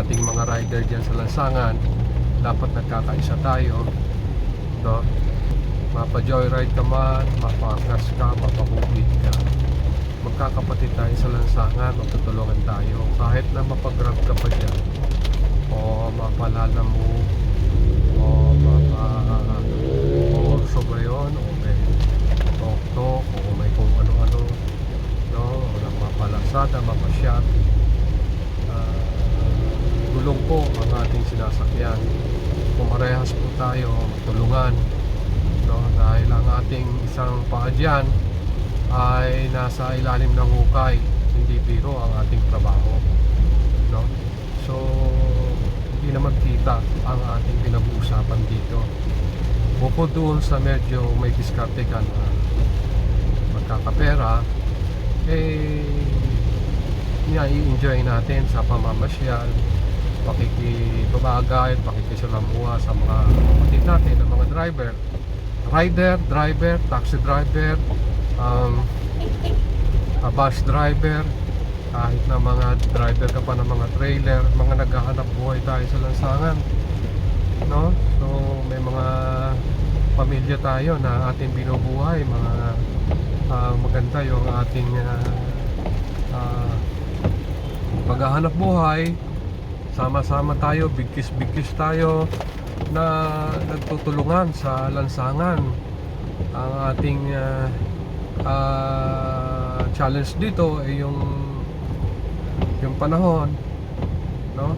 ating mga rider dyan sa lansangan, dapat nagkakaisa tayo, no? Mapa-joyride ka man, mapa-gas ka, mapa-bukid ka, magkakapatid tayo sa lansangan, magtutulungan tayo. Kahit na mapag-grab ka pa dyan, o mapalala mo, o mapa-orso ba yun, o may tok-tok, o may kung ano-ano, no? O mapalasada, mapasyat, tulong po ang ating sinasakyan. Pumarehas po tayo, magtulungan, no? Dahil ang ating isang paa dyan ay nasa ilalim ng hukay, hindi biro ang ating trabaho, no? So hindi naman kita ang ating pinag-uusapan dito. Bukod doon sa medyo may diskarte ka na magkakapera, i-enjoy natin sa pamamasyal, pakikibabagay, pakikisalamuha sa mga kapatid natin, ang mga driver, taxi driver, bus driver, kahit na mga driver ka pa ng mga trailer, mga naghahanap buhay tayo sa lansangan, no? So may mga pamilya tayo na ating binubuhay, mga maganda yung ating paghahanap buhay. Sama-sama tayo, bigkis-bigkis tayo na nagtutulungan sa lansangan. Ang ating challenge dito ay yung panahon, no?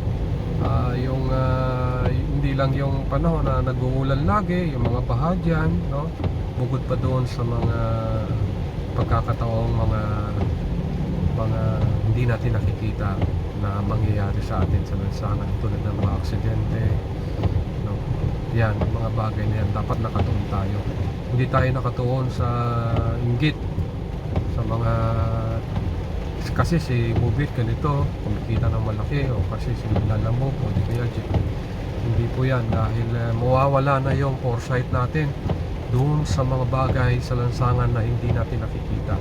Hindi lang yung panahon na nag-uulan lagi, yung mga baha dyan, no? Bukod pa doon sa mga pagkakataong mga hindi natin nakikita na mangyayari sa atin sa lansangan, tulad ng mga aksidente, no? Yan, mga bagay na yan, dapat nakatuon tayo. Hindi tayo nakatuon sa inggit sa mga, kasi si Mubit ganito, kumikita ng malaki, o kasi si Lalamog, o di kaya hindi po yan, dahil mawawala na yung foresight natin doon sa mga bagay sa lansangan na hindi natin nakikita.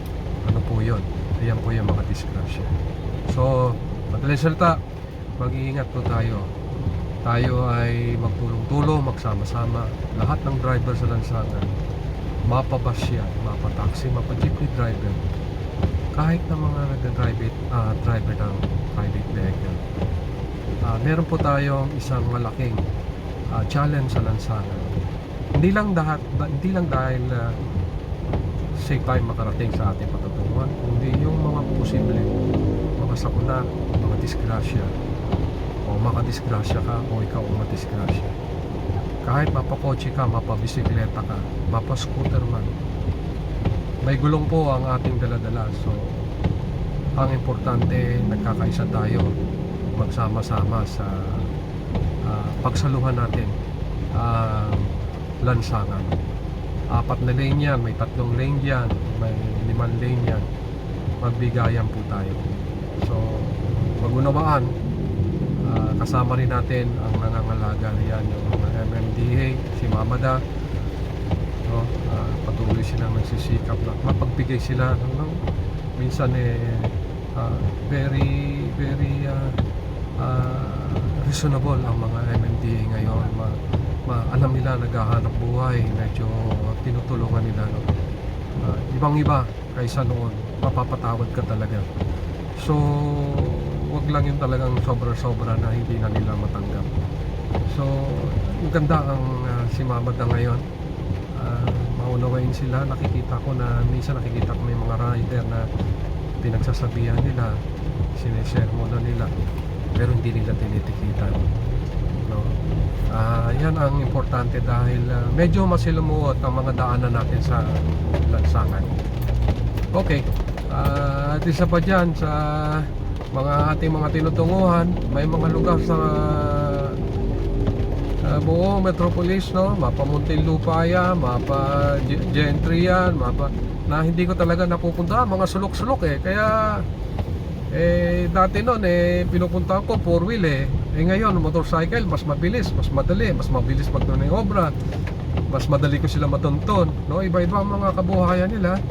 Ano po yun? Ayan po yung mga disgrasya. So madaling salita, mag-iingat po tayo. Tayo ay magtulong-tulong, magsama-sama. Lahat ng driver sa lansangan, mapabus yan, mapataxi, mapajeepney driver, kahit na mga driver ng private vehicle. Meron po tayong isang malaking challenge sa lansangan. Hindi lang dahil safe tayo makarating sa ating patutunguhan, kundi yung mga posible mga sakuna, mga disgrasya, o makadisgrasya ka, o ikaw ang madisgrasya. Kahit mapakotse ka, mapabisikleta ka, mapascooter man, may gulong po ang ating daladala. So ang importante, nagkakaisa tayo, magsama-sama sa pagsaluhan natin ang lansangan. 4 na lane yan, may 3 lane yan, may 5 lane yan. Magbigayan po tayo. So magunawaan, kasama rin natin ang nangangalaga yan, yung MMDA, si Mamada, no? Patuloy silang nagsisikap na mapagbigay sila ng minsan very reasonable ang mga MMDA ngayon. Alam nila, naghahanap buhay, medyo tinutulungan nila, no? Ibang-iba kaysa noon, mapapatawad ka talaga. So wag lang yung talagang sobra-sobra na hindi na nila matanggap. So ang ganda ang si Mamada ngayon, maunawain sila. Nakikita ko may mga rider na pinagsasabihan nila, sineshare mo na nila, pero hindi nila tinitikitan, no? Yan ang importante, dahil medyo masilumuot ang mga daanan natin sa lansangan. Okay, at isa pa dyan sa ating mga tinutunguhan, may mga lugar sa buong Metropolis, no? Mapa Muntinlupa yan, mapa Gentry yan, mapa na hindi ko talaga napupunta, mga sulok-sulok kaya dati noon pinupuntahan ko 4-wheel ngayon motorcycle, mas mabilis, mas madali, mas mabilis magmanobra, mas madali ko sila matunton, no? Iba-iba ang mga kabuhayan nila,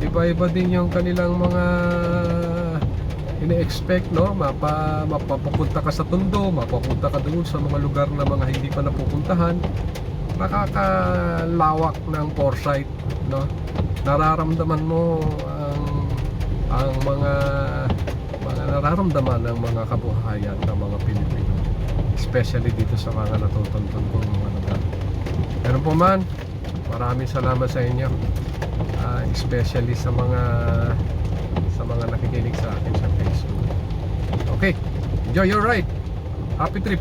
iba-iba din yung kanilang mga ini-expect, no? Mapapunta ka sa Tondo, mapapunta ka doon sa mga lugar na mga hindi pa napupuntahan. Nakakalawak ng foresight, no? Nararamdaman mo ang mga nararamdaman ng mga kabuhayan ng mga Pilipino, especially dito sa mga natutuntun kong mga lugar. Pero po man, maraming salamat sa inyo, especially sa mga nakikinig sa akin sa Facebook. Okay, enjoy your ride. Happy trip.